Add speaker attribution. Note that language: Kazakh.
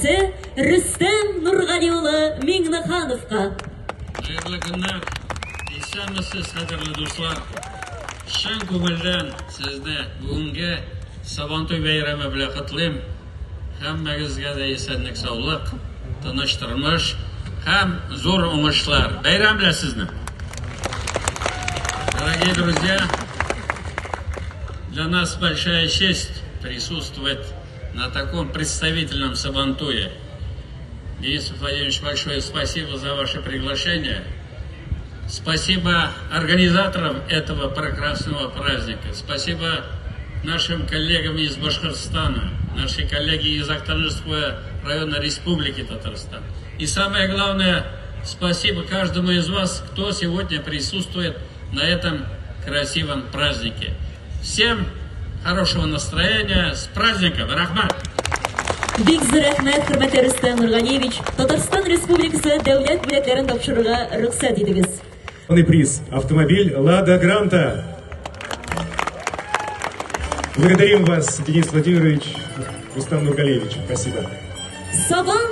Speaker 1: Рүстем Нургалиулы Миңнехановка.
Speaker 2: Hayırlı günler. İslam'ısız kadarlı dostlar. Şan көңілден sizde бүгінгі Сабантуй бәйрәме белән котлыйм. Һәммәгезгә дә исәнлек, саулык, тыныч тормыш һәм зур уңышлар. Бәйрәм белән сезне. Дорогие друзья, для нас большая честь присутствовать на таком представительном Сабантуе. Денис Владимирович, большое спасибо за ваше приглашение. Спасибо организаторам этого прекрасного праздника. Спасибо нашим коллегам из Башкортостана, наши коллеги из Актанырского района Республики Татарстан. И самое главное, спасибо каждому из вас, кто сегодня присутствует на этом красивом празднике. Всем хорошего настроения, с праздником, Рахмат!
Speaker 1: Бик зур рәхмәт, хөрмәтле Рөстәм Нургалиевич. Татарстан Республикасы дәүләт бүләкләрен тапшырырга рөхсәт итегез.
Speaker 3: Приз. Автомобиль «Лада Гранта». Благодарим вас, Денис Владимирович, Рустам Нургалиевич. Спасибо.
Speaker 1: Сабан